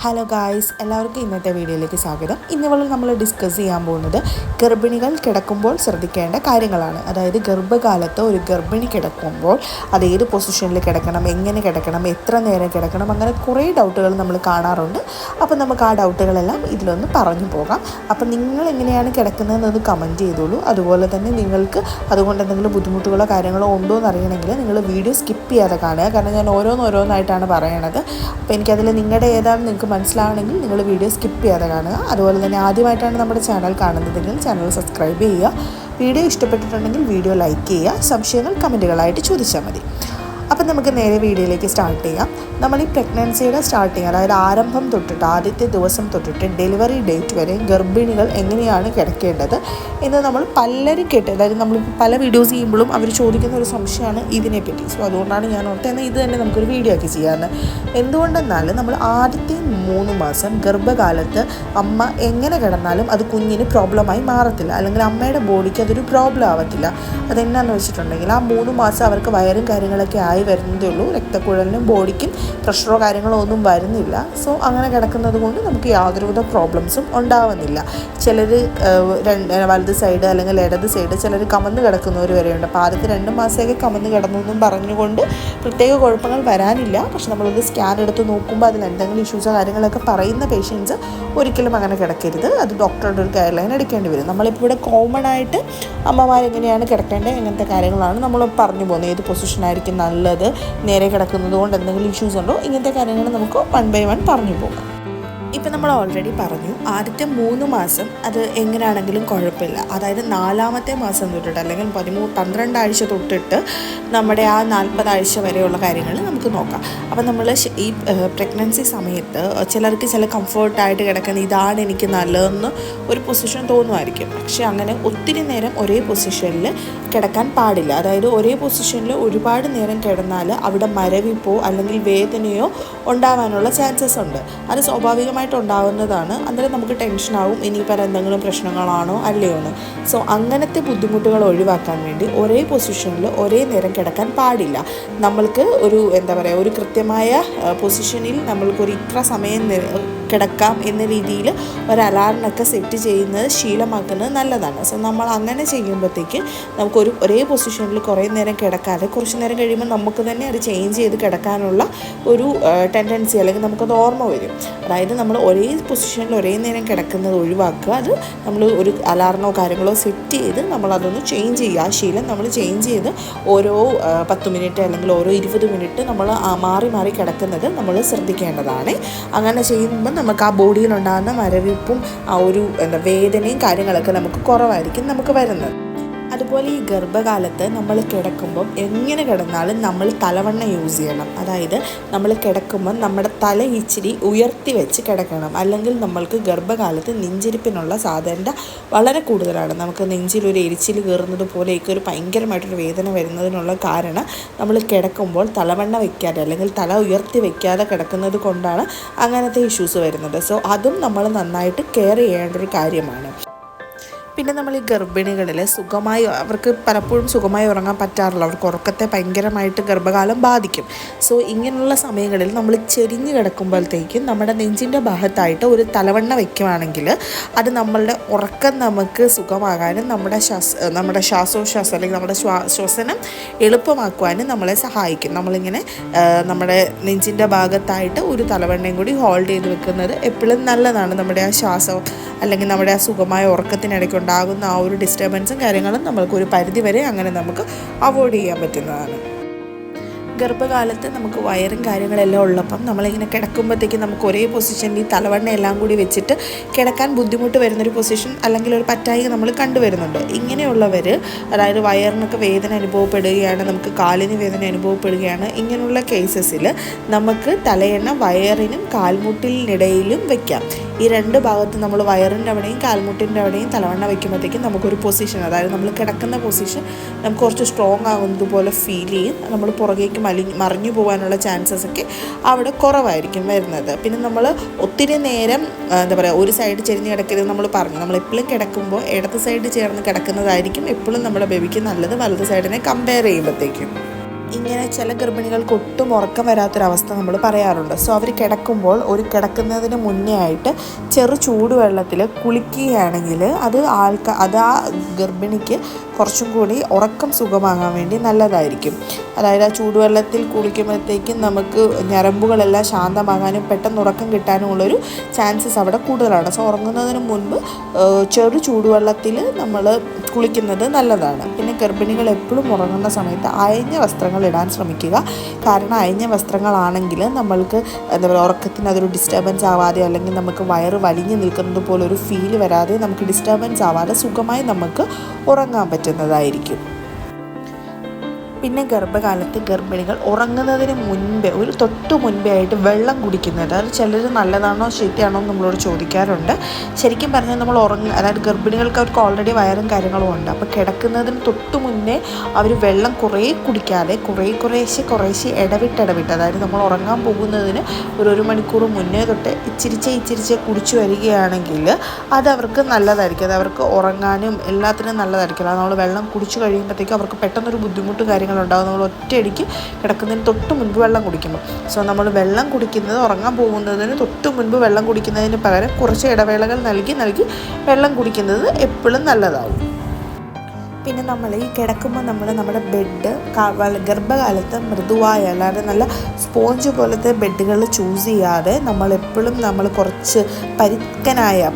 Hello guys, എല്ലാവർക്കും ഇന്നത്തെ വീഡിയോയിലേക്ക് സ്വാഗതം. ഇന്നിവൾ നമ്മൾ ഡിസ്കസ് ചെയ്യാൻ പോകുന്നത് ഗർഭിണികൾ കിടക്കുമ്പോൾ ശ്രദ്ധിക്കേണ്ട കാര്യങ്ങളാണ്. അതായത് ഗർഭകാലത്ത് ഒരു ഗർഭിണി കിടക്കുമ്പോൾ അത് ഏത് പൊസിഷനിൽ കിടക്കണം, എങ്ങനെ കിടക്കണം, എത്ര നേരം കിടക്കണം, അങ്ങനെ കുറേ ഡൗട്ടുകൾ നമ്മൾ കാണാറുണ്ട്. അപ്പോൾ നമുക്ക് ആ ഡൗട്ടുകളെല്ലാം ഇതിലൊന്ന് പറഞ്ഞു പോകാം. അപ്പോൾ നിങ്ങൾ എങ്ങനെയാണ് കിടക്കുന്നതെന്നത് കമൻറ്റ് ചെയ്തോളൂ. അതുപോലെ തന്നെ നിങ്ങൾക്ക് അതുകൊണ്ട് എന്തെങ്കിലും ബുദ്ധിമുട്ടുകളോ കാര്യങ്ങളോ ഉണ്ടോ എന്ന് അറിയണമെങ്കിൽ നിങ്ങൾ വീഡിയോ സ്കിപ്പ് ചെയ്യാതെ കാണുക. കാരണം ഞാൻ ഓരോന്നായിട്ടാണ് പറയണത്. അപ്പോൾ എനിക്കതിൽ നിങ്ങളുടെ ഏതാണ് നിങ്ങൾക്ക് മനസ്സിലാവണമെങ്കിൽ നിങ്ങൾ വീഡിയോ സ്കിപ്പ് ചെയ്യാതെ കാണുക. അതുപോലെ തന്നെ ആദ്യമായിട്ടാണ് നമ്മുടെ ചാനൽ കാണുന്നതെങ്കിൽ ചാനൽ സബ്സ്ക്രൈബ് ചെയ്യുക. വീഡിയോ ഇഷ്ടപ്പെട്ടിട്ടുണ്ടെങ്കിൽ വീഡിയോ ലൈക്ക് ചെയ്യുക. സംശയങ്ങൾ കമൻറ്റുകളായിട്ട് ചോദിച്ചാൽ മതി. അപ്പം നമുക്ക് നേരെ വീഡിയോയിലേക്ക് സ്റ്റാർട്ട് ചെയ്യാം. നമ്മൾ ഈ പ്രഗ്നൻസിയുടെ സ്റ്റാർട്ടിങ്, അതായത് ആരംഭം തൊട്ടിട്ട് ആദ്യത്തെ ദിവസം തൊട്ടിട്ട് ഡെലിവറി ഡേറ്റ് വരെ ഗർഭിണികൾ എങ്ങനെയാണ് കിടക്കേണ്ടത് എന്ന് നമ്മൾ പലരും കേട്ട്, അതായത് നമ്മളിപ്പോൾ പല വീഡിയോസ് ചെയ്യുമ്പോഴും അവർ ചോദിക്കുന്ന ഒരു സംശയമാണ് ഇതിനെപ്പറ്റി. സോ അതുകൊണ്ടാണ് ഞാൻ ഓർത്തത് എന്നാൽ ഇത് തന്നെ നമുക്കൊരു വീഡിയോ ആക്കി ചെയ്യാറുണ്ട്. എന്തുകൊണ്ടെന്നാൽ നമ്മൾ ആദ്യത്തെ 3 മാസം ഗർഭകാലത്ത് അമ്മ എങ്ങനെ കിടന്നാലും അത് കുഞ്ഞിന് പ്രോബ്ലമായി മാറത്തില്ല, അല്ലെങ്കിൽ അമ്മയുടെ ബോഡിക്ക് അതൊരു പ്രോബ്ലം ആവത്തില്ല. അതെന്നാന്ന് വെച്ചിട്ടുണ്ടെങ്കിൽ ആ 3 മാസം അവർക്ക് വയറും കാര്യങ്ങളൊക്കെ ആയി വരുന്നതേ ഉള്ളൂ. രക്തക്കുഴലിനും ബോഡിക്കും പ്രഷറോ കാര്യങ്ങളോ ഒന്നും വരുന്നില്ല. സോ അങ്ങനെ കിടക്കുന്നത് കൊണ്ട് നമുക്ക് യാതൊരുവിധ പ്രോബ്ലംസും ഉണ്ടാവുന്നില്ല. ചിലർ വലത് സൈഡ് അല്ലെങ്കിൽ ഇടത് സൈഡ് ചിലർ കമന്ന് കിടക്കുന്നവർ വരെയുണ്ട്. അപ്പോൾ ആദ്യത്തെ 2 മാസമൊക്കെ കമന്ന് കിടന്നു എന്നും പറഞ്ഞുകൊണ്ട് പ്രത്യേക കുഴപ്പങ്ങൾ വരാനില്ല. പക്ഷെ നമ്മളൊന്ന് സ്കാൻ എടുത്ത് നോക്കുമ്പോൾ അതിൽ എന്തെങ്കിലും ഇഷ്യൂസോ കാര്യങ്ങളൊക്കെ പറയുന്ന പേഷ്യൻസ് ഒരിക്കലും അങ്ങനെ കിടക്കരുത്. അത് ഡോക്ടറുടെ ഒരു ഗൈഡ് ലൈൻ എടുക്കേണ്ടി വരും. നമ്മളിപ്പോൾ ഇവിടെ കോമൺ ആയിട്ട് അമ്മമാരെങ്ങനെയാണ് കിടക്കേണ്ടത് അങ്ങനത്തെ കാര്യങ്ങളാണ് നമ്മൾ പറഞ്ഞു പോകുന്നത്. ഏത് പൊസിഷനായിരിക്കും നല്ലത്, നേരെ കിടക്കുന്നത് കൊണ്ട് എന്തെങ്കിലും ഇഷ്യൂസ് ഉണ്ടോ, ഇങ്ങനത്തെ കാര്യങ്ങൾ നമുക്ക് 1 by 1 പറഞ്ഞു പോകാം. ഇപ്പം നമ്മൾ ഓൾറെഡി പറഞ്ഞു ആദ്യത്തെ 3 മാസം അത് എങ്ങനെയാണെങ്കിലും കുഴപ്പമില്ല. അതായത് 4ാമത്തെ മാസം തൊട്ടിട്ട് അല്ലെങ്കിൽ 12 ആഴ്ച തൊട്ടിട്ട് നമ്മുടെ ആ 40 ആഴ്ച വരെയുള്ള കാര്യങ്ങൾ നമുക്ക് നോക്കാം. അപ്പം നമ്മൾ ഈ പ്രഗ്നൻസി സമയത്ത് ചിലർക്ക് ചില കംഫർട്ടായിട്ട് കിടക്കുന്ന ഇതാണ് എനിക്ക് നല്ലതെന്ന് ഒരു പൊസിഷൻ തോന്നുമായിരിക്കും. പക്ഷെ അങ്ങനെ ഒത്തിരി നേരം ഒരേ പൊസിഷനിൽ കിടക്കാൻ പാടില്ല. അതായത് ഒരേ പൊസിഷനിൽ ഒരുപാട് നേരം കിടന്നാൽ അവിടെ മരവിപ്പോ അല്ലെങ്കിൽ വേദനയോ ഉണ്ടാവാനുള്ള ചാൻസസ് ഉണ്ട്. അത് സ്വാഭാവികമായിട്ട് ഉണ്ടാവുന്നതാണ്. അന്നേരം നമുക്ക് ടെൻഷനാവും, ഇനിയിപ്പോൾ എന്തെങ്കിലും പ്രശ്നങ്ങളാണോ അല്ലയോ എന്ന്. സോ അങ്ങനത്തെ ബുദ്ധിമുട്ടുകൾ ഒഴിവാക്കാൻ വേണ്ടി ഒരേ പൊസിഷനിൽ ഒരേ നേരം കിടക്കാൻ പാടില്ല. നമ്മൾക്ക് ഒരു കൃത്യമായ പൊസിഷനിൽ നമ്മൾക്കൊരു ഇത്ര സമയം കിടക്കാം എന്ന രീതിയിൽ ഒരു അലാറിനൊക്കെ സെറ്റ് ചെയ്യുന്നത് ശീലമാക്കുന്നത് നല്ലതാണ്. സോ നമ്മൾ അങ്ങനെ ചെയ്യുമ്പോഴത്തേക്ക് നമുക്കൊരു ഒരേ പൊസിഷനിൽ കുറേ നേരം കിടക്കാതെ കുറച്ച് നേരം കഴിയുമ്പോൾ നമുക്ക് തന്നെ അത് ചേഞ്ച് ചെയ്ത് കിടക്കാനുള്ള ഒരു ടെൻഡൻസി അല്ലെങ്കിൽ നമുക്കത് ഓർമ്മ വരും. അതായത് നമ്മൾ ഒരേ പൊസിഷനിൽ ഒരേ നേരം കിടക്കുന്നത് ഒഴിവാക്കുക. അത് നമ്മൾ ഒരു അലാറിനോ കാര്യങ്ങളോ സെറ്റ് ചെയ്ത് നമ്മളതൊന്ന് ചേഞ്ച് ചെയ്യുക. ആ ശീലം നമ്മൾ ചേഞ്ച് ചെയ്ത് ഓരോ 10 മിനിറ്റ് അല്ലെങ്കിൽ ഓരോ 20 മിനിറ്റ് നമ്മൾ മാറി മാറി കിടക്കുന്നത് നമ്മൾ ശ്രദ്ധിക്കേണ്ടതാണ്. അങ്ങനെ ചെയ്യുമ്പോൾ നമുക്ക് ആ ബോഡിയിലുണ്ടാകുന്ന മരവിപ്പും ആ ഒരു വേദനയും കാര്യങ്ങളൊക്കെ നമുക്ക് കുറവായിരിക്കും നമുക്ക് വരുന്നത്. അതുപോലെ ഈ ഗർഭകാലത്ത് നമ്മൾ കിടക്കുമ്പം എങ്ങനെ കിടന്നാലും നമ്മൾ തലവണ്ണ യൂസ് ചെയ്യണം. അതായത് നമ്മൾ കിടക്കുമ്പം നമ്മുടെ തല ഇച്ചിരി ഉയർത്തി വെച്ച് കിടക്കണം. അല്ലെങ്കിൽ നമ്മൾക്ക് ഗർഭകാലത്ത് നെഞ്ചിരിപ്പിനുള്ള സാധ്യത വളരെ കൂടുതലാണ്. നമുക്ക് നെഞ്ചിലൊരു എരിച്ചിൽ കയറുന്നത് പോലെയൊക്കെ ഒരു ഭയങ്കരമായിട്ടൊരു വേദന വരുന്നതിനുള്ള കാരണം നമ്മൾ കിടക്കുമ്പോൾ തലവണ്ണ വയ്ക്കാതെ അല്ലെങ്കിൽ തല ഉയർത്തി വയ്ക്കാതെ കിടക്കുന്നത് കൊണ്ടാണ് അങ്ങനത്തെ ഇഷ്യൂസ് വരുന്നത്. സോ അതും നമ്മൾ നന്നായിട്ട് കെയർ ചെയ്യേണ്ട ഒരു കാര്യമാണ്. പിന്നെ നമ്മൾ ഈ ഗർഭിണികളിൽ അവർക്ക് പലപ്പോഴും സുഖമായി ഉറങ്ങാൻ പറ്റാറില്ല. അവർക്ക് ഉറക്കത്തെ ഭയങ്കരമായിട്ട് ഗർഭകാലം ബാധിക്കും. സോ ഇങ്ങനെയുള്ള സമയങ്ങളിൽ നമ്മൾ ചെരിഞ്ഞ് കിടക്കുമ്പോഴത്തേക്കും നമ്മുടെ നെഞ്ചിൻ്റെ ഭാഗത്തായിട്ട് ഒരു തലവണ്ണ വയ്ക്കുകയാണെങ്കിൽ അത് നമ്മളുടെ ഉറക്കം നമുക്ക് സുഖമാകാനും നമ്മുടെ ശ്വാസോച്ഛ്വാസം അല്ലെങ്കിൽ നമ്മുടെ ശ്വസനം എളുപ്പമാക്കുവാനും നമ്മളെ സഹായിക്കും. നമ്മളിങ്ങനെ നമ്മുടെ നെഞ്ചിൻ്റെ ഭാഗത്തായിട്ട് ഒരു തലവണ്ണയും കൂടി ഹോൾഡ് ചെയ്ത് വെക്കുന്നത് എപ്പോഴും നല്ലതാണ്. നമ്മുടെ ആ ശ്വാസം അല്ലെങ്കിൽ നമ്മുടെ ആ സുഖമായ ഉറക്കത്തിനിടയ്ക്ക് ഉണ്ടാകുന്ന ആ ഒരു ഡിസ്റ്റർബൻസും കാര്യങ്ങളും നമുക്കൊരു പരിധിവരെ അങ്ങനെ നമുക്ക് അവോയ്ഡ് ചെയ്യാൻ പറ്റുന്നതാണ്. ഗർഭകാലത്ത് നമുക്ക് വയറും കാര്യങ്ങളെല്ലാം ഉള്ളപ്പം നമ്മളിങ്ങനെ കിടക്കുമ്പോഴത്തേക്കും നമുക്ക് ഒരേ പൊസിഷനിൽ തലവണ്ണ എല്ലാം കൂടി വെച്ചിട്ട് കിടക്കാൻ ബുദ്ധിമുട്ട് വരുന്നൊരു പൊസിഷൻ അല്ലെങ്കിൽ ഒരു പറ്റായിക നമ്മൾ കണ്ടുവരുന്നുണ്ട്. ഇങ്ങനെയുള്ളവർ, അതായത് വയറിനൊക്കെ വേദന അനുഭവപ്പെടുകയാണ്, നമുക്ക് കാലിന് വേദന അനുഭവപ്പെടുകയാണ്, ഇങ്ങനെയുള്ള കേസസിൽ നമുക്ക് തലയെണ്ണ വയറിനും കാൽമുട്ടിലിനിടയിലും വയ്ക്കാം. ഈ 2 ഭാഗത്ത് നമ്മൾ വയറിൻ്റെ അവിടെയും കാൽമുട്ടിൻ്റെ അവിടെയും തലവണ്ണ വയ്ക്കുമ്പോഴത്തേക്കും നമുക്കൊരു പൊസിഷൻ, അതായത് നമ്മൾ കിടക്കുന്ന പൊസിഷൻ നമുക്ക് കുറച്ച് സ്ട്രോങ് ആകുന്നത് പോലെ ഫീൽ ചെയ്യും. നമ്മൾ പുറകേക്ക് മറിഞ്ഞു പോകാനുള്ള ചാൻസസ് ഒക്കെ അവിടെ കുറവായിരിക്കും വരുന്നത്. പിന്നെ നമ്മൾ ഒത്തിരി നേരം ഒരു സൈഡ് ചെരിഞ്ഞ് കിടക്കരുത് നമ്മൾ പറഞ്ഞു. നമ്മൾ എപ്പോഴും കിടക്കുമ്പോൾ ഇടത് സൈഡ് ചേർന്ന് കിടക്കുന്നതായിരിക്കും എപ്പോഴും നമ്മുടെ ബേബിക്ക് നല്ലത് വലത് സൈഡിനെ കമ്പയർ ചെയ്യുമ്പോഴത്തേക്കും. ഇങ്ങനെ ചില ഗർഭിണികൾക്ക് ഒട്ടും ഉറക്കം വരാത്തൊരവസ്ഥ നമ്മൾ പറയാറുണ്ട്. സോ അവർ കിടക്കുമ്പോൾ കിടക്കുന്നതിന് മുന്നേ ആയിട്ട് ചൂടുവെള്ളത്തിൽ കുളിക്കുകയാണെങ്കിൽ അത് ആ ഗർഭിണിക്ക് കുറച്ചും കൂടി ഉറക്കം സുഖമാകാൻ വേണ്ടി നല്ലതായിരിക്കും. അതായത് ആ ചൂടുവെള്ളത്തിൽ കുളിക്കുമ്പോഴത്തേക്കും നമുക്ക് ഞരമ്പുകളെല്ലാം ശാന്തമാകാനും പെട്ടെന്ന് ഉറക്കം കിട്ടാനുമുള്ളൊരു ചാൻസസ് അവിടെ കൂടുതലാണ്. സോ ഉറങ്ങുന്നതിന് മുൻപ് ചൂടുവെള്ളത്തിൽ നമ്മൾ കുളിക്കുന്നത് നല്ലതാണ്. പിന്നെ ഗർഭിണികൾ എപ്പോഴും ഉറങ്ങുന്ന സമയത്ത് അയഞ്ഞ വസ്ത്രങ്ങൾ ഇടാൻ ശ്രമിക്കുക. കാരണം അയഞ്ഞ വസ്ത്രങ്ങളാണെങ്കിൽ നമ്മൾക്ക് എന്താ പറയുക, ഉറക്കത്തിന് അതൊരു ഡിസ്റ്റർബൻസ് ആവാതെ അല്ലെങ്കിൽ നമുക്ക് വയറ് വലിഞ്ഞു നിൽക്കുന്നത് പോലെ ഒരു ഫീൽ വരാതെ നമുക്ക് ഡിസ്റ്റർബൻസ് ആവാതെ സുഖമായി നമുക്ക് ഉറങ്ങാൻ പറ്റുന്നതായിരിക്കും. പിന്നെ ഗർഭകാലത്ത് ഗർഭിണികൾ ഉറങ്ങുന്നതിന് മുൻപേ തൊട്ട് മുൻപേ ആയിട്ട് വെള്ളം കുടിക്കുന്നത്, അത് ചിലർ നല്ലതാണോ ശരിയാണോ എന്ന് നമ്മളോട് ചോദിക്കാറുണ്ട്. ശരിക്കും പറഞ്ഞാൽ നമ്മൾ അതായത് ഗർഭിണികൾക്ക് അവർക്ക് ഓൾറെഡി വയറും കാര്യങ്ങളും ഉണ്ട്. അപ്പോൾ കിടക്കുന്നതിന് തൊട്ട് മുന്നേ അവർ വെള്ളം കുറേ കുടിക്കാതെ കുറേശ്ശെ ഇടവിട്ട് അതായത് നമ്മൾ ഉറങ്ങാൻ പോകുന്നതിന് ഒരു മണിക്കൂർ മുന്നേ തൊട്ട് ഇച്ചിരിച്ചെ കുടിച്ചു വരികയാണെങ്കിൽ അത് അവർക്ക് നല്ലതായിരിക്കും. അത് അവർക്ക് ഉറങ്ങാനും എല്ലാത്തിനും നല്ലതായിരിക്കും. അത് നമ്മൾ വെള്ളം കുടിച്ചു കഴിയുമ്പോഴത്തേക്കും അവർക്ക് പെട്ടെന്നൊരു ബുദ്ധിമുട്ട് കാര്യങ്ങളുണ്ടാകും. നമ്മൾ ഒറ്റയടിക്ക് കിടക്കുന്നതിന് തൊട്ട് മുൻപ് വെള്ളം കുടിക്കുമ്പോൾ. സോ നമ്മൾ വെള്ളം കുടിക്കുന്നത് ഉറങ്ങാൻ പോകുന്നതിന് തൊട്ട് മുൻപ് വെള്ളം കുടിക്കുന്നതിന് പകരം കുറച്ച് ഇടവേളകൾ നൽകി വെള്ളം കുടിക്കുന്നത് എപ്പോഴും നല്ലതാവും. പിന്നെ നമ്മൾ ഈ കിടക്കുമ്പോൾ നമ്മുടെ ബെഡ് ഗർഭകാലത്ത് മൃദുവായ, അല്ലാതെ നല്ല സ്പോഞ്ച് പോലത്തെ ബെഡുകൾ ചൂസ് ചെയ്യാതെ നമ്മൾ കുറച്ച് പരുക്കനായ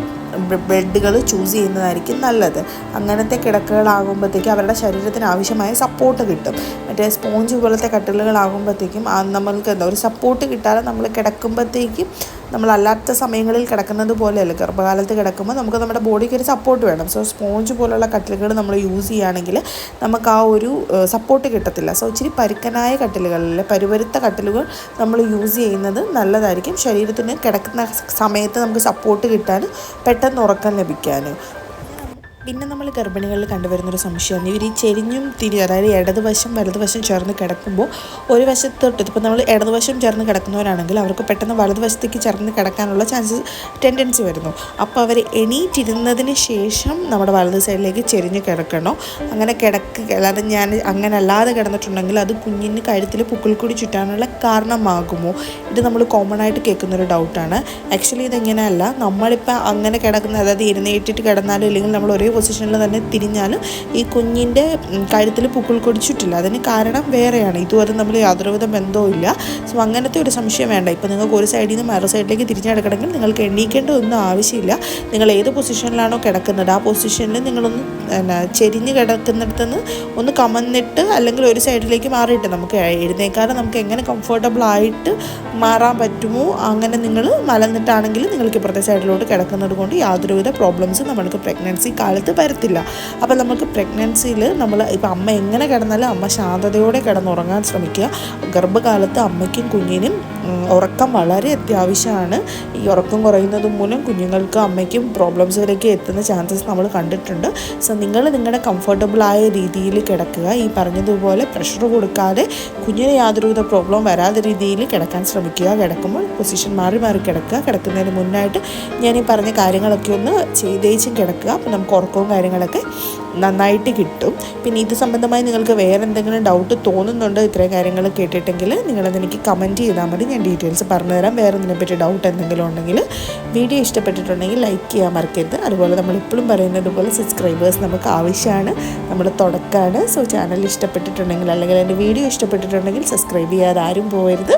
ബെഡുകൾ ചൂസ് ചെയ്യുന്നതായിരിക്കും നല്ലത്. അങ്ങനത്തെ കിടക്കകളാകുമ്പോഴത്തേക്കും അവരുടെ ശരീരത്തിന് ആവശ്യമായ സപ്പോർട്ട് കിട്ടും. മറ്റേ സ്പോഞ്ച് പോലത്തെ കട്ടിലുകളാകുമ്പോഴത്തേക്കും നമ്മൾക്ക് ഒരു സപ്പോർട്ട് കിട്ടാതെ നമ്മൾ കിടക്കുമ്പോഴത്തേക്കും നമ്മളല്ലാത്ത സമയങ്ങളിൽ കിടക്കുന്നത് പോലെയല്ല. ഗർഭകാലത്ത് കിടക്കുമ്പോൾ നമുക്ക് നമ്മുടെ ബോഡിക്ക് ഒരു സപ്പോർട്ട് വേണം. സോ സ്പോഞ്ച് പോലുള്ള കട്ടിലുകൾ നമ്മൾ യൂസ് ചെയ്യുകയാണെങ്കിൽ നമുക്ക് ആ ഒരു സപ്പോർട്ട് കിട്ടത്തില്ല. സോ ഇച്ചിരി പരുക്കനായ കട്ടിലുകളിൽ പരുപരുത്ത കട്ടിലുകൾ നമ്മൾ യൂസ് ചെയ്യുന്നത് നല്ലതായിരിക്കും. ശരീരത്തിന് കിടക്കുന്ന സമയത്ത് നമുക്ക് സപ്പോർട്ട് കിട്ടാൻ പെട്ടെന്ന് ഉറക്കം ലഭിക്കാനും. പിന്നെ നമ്മൾ ഗർഭിണികളിൽ കണ്ടുവരുന്നൊരു സംശയമാണ് ഇവർ ഈ ചെരിഞ്ഞും അതായത് ഇടതുവശം വലതുവശം ചേർന്ന് കിടക്കുമ്പോൾ ഒരു വശത്തോട്ട്, ഇപ്പോൾ നമ്മൾ ഇടതുവശം ചേർന്ന് കിടക്കുന്നവരാണെങ്കിൽ അവർക്ക് പെട്ടെന്ന് വലതുവശത്തേക്ക് ചേർന്ന് കിടക്കാനുള്ള ടെൻഡൻസി വരുന്നു. അപ്പോൾ അവർ എണീറ്റിരുന്നതിന് ശേഷം നമ്മുടെ വലത് സൈഡിലേക്ക് ചെരിഞ്ഞ് കിടക്കണോ? അങ്ങനെ അല്ലാതെ അങ്ങനെ അല്ലാതെ കിടന്നിട്ടുണ്ടെങ്കിൽ അത് കുഞ്ഞിന് കഴുത്തിൽ പുക്കിൾക്കൊടി ചുറ്റാനുള്ള കാരണമാകുമോ? ഇത് നമ്മൾ കോമൺ ആയിട്ട് കേൾക്കുന്നൊരു ഡൗട്ടാണ്. ആക്ച്വലി ഇതെങ്ങനെയല്ല. നമ്മളിപ്പോൾ അങ്ങനെ കിടക്കുന്ന, അതായത് എഴുന്നേറ്റിട്ട് കിടന്നാലും ഇല്ലെങ്കിൽ നമ്മൾ ഒരേ പൊസിഷനിൽ തന്നെ തിരിഞ്ഞാലും ഈ കുഞ്ഞിൻ്റെ കഴുത്തിൽ പുക്കിൾക്കൊടി ചുറ്റില്ല. അതിന് കാരണം വേറെയാണ്. ഇതുവരെ നമ്മൾ യാതൊരുവിധ ബന്ധവും ഇല്ല. സോ അങ്ങനത്തെ ഒരു സംശയം വേണ്ട. ഇപ്പോൾ നിങ്ങൾക്ക് ഒരു സൈഡിൽ നിന്ന് മറു സൈഡിലേക്ക് തിരിഞ്ഞെടുക്കണമെങ്കിൽ നിങ്ങൾക്ക് എണീക്കേണ്ട ഒന്നും ആവശ്യമില്ല. നിങ്ങൾ ഏത് പൊസിഷനിലാണോ കിടക്കുന്നത് ആ പൊസിഷനിൽ നിങ്ങളൊന്ന് ചെരിഞ്ഞ് കിടക്കുന്നിടത്തുനിന്ന് ഒന്ന് കമന്നിട്ട് അല്ലെങ്കിൽ ഒരു സൈഡിലേക്ക് മാറിയിട്ട് നമുക്ക് എഴുന്നേക്കാതെ നമുക്ക് എങ്ങനെ കംഫർട്ടബിൾ ആയിട്ട് മാറാൻ പറ്റുമോ അങ്ങനെ നിങ്ങൾ മലന്നിട്ടാണെങ്കിൽ നിങ്ങൾക്ക് ഇപ്പുറത്തെ സൈഡിലോട്ട് കിടക്കുന്നത് കൊണ്ട് യാതൊരുവിധ പ്രോബ്ലംസും നമ്മൾക്ക് പ്രഗ്നൻസി കാലത്ത് വരത്തില്ല. അപ്പോൾ നമുക്ക് പ്രഗ്നൻസിയിൽ ഇപ്പോൾ അമ്മ എങ്ങനെ കിടന്നാലും അമ്മ ശാന്തതയോടെ കിടന്നുറങ്ങാൻ ശ്രമിക്കുക. ഗർഭകാലത്ത് അമ്മയ്ക്കും കുഞ്ഞിനും ഉറക്കം വളരെ അത്യാവശ്യമാണ്. ഈ ഉറക്കം കുறைയുന്നത് മൂലം കുഞ്ഞുങ്ങൾക്ക് അമ്മയ്ക്കും പ്രോബ്ലംസിലേക്ക് എത്തുന്ന ചാൻസസ് നമ്മൾ കണ്ടിട്ടുണ്ട്. സോ നിങ്ങൾ നിങ്ങളുടെ കംഫർട്ടബിളായ രീതിയിൽ കിടക്കുക. ഈ പറഞ്ഞതുപോലെ പ്രഷർ കൊടുക്കാതെ കുഞ്ഞിന് യാതൊരുവിധ പ്രോബ്ലം വരാത്ത രീതിയിൽ കിടക്കാൻ ശ്രമിക്കുക. കിടക്കുമ്പോൾ പൊസിഷൻ മാറി കിടക്കുക. കിടക്കുന്നതിന് മുന്നായിട്ട് ഞാൻ ഈ പറഞ്ഞ കാര്യങ്ങളൊക്കെ ഒന്ന് ചെയ്തേച്ചും കിടക്കുക. അപ്പോൾ നമുക്ക് ഉറക്കവും കാര്യങ്ങളൊക്കെ നന്നായിട്ട് കിട്ടും. പിന്നെ ഇത് സംബന്ധമായി നിങ്ങൾക്ക് വേറെ എന്തെങ്കിലും ഡൗട്ട് തോന്നുന്നുണ്ടോ ഇത്രയും കാര്യങ്ങൾ കേട്ടിട്ടെങ്കിൽ നിങ്ങളതെനിക്ക് കമൻറ്റ് ചെയ്താൽ മതി. ഞാൻ ഡീറ്റെയിൽസ് പറഞ്ഞു തരാം. വേറെ ഇതിനെപ്പറ്റി ഡൗട്ട് എന്തെങ്കിലും ഉണ്ടെങ്കിൽ. വീഡിയോ ഇഷ്ടപ്പെട്ടിട്ടുണ്ടെങ്കിൽ ലൈക്ക് ചെയ്യാൻ മറക്കരുത്. അതുപോലെ നമ്മളിപ്പോഴും പറയുന്നത് പോലെ സബ്സ്ക്രൈബേഴ്സ് നമുക്ക് ആവശ്യമാണ്. നമ്മൾ തുടക്കമാണ്. സോ ചാനൽ ഇഷ്ടപ്പെട്ടിട്ടുണ്ടെങ്കിൽ അല്ലെങ്കിൽ എൻ്റെ വീഡിയോ ഇഷ്ടപ്പെട്ടിട്ടുണ്ടെങ്കിൽ സബ്സ്ക്രൈബ് ചെയ്യാതെ ആരും പോകരുത്.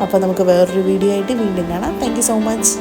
അപ്പോൾ നമുക്ക് വേറൊരു വീഡിയോ ആയിട്ട് വീണ്ടും കാണാം. Thank you so much.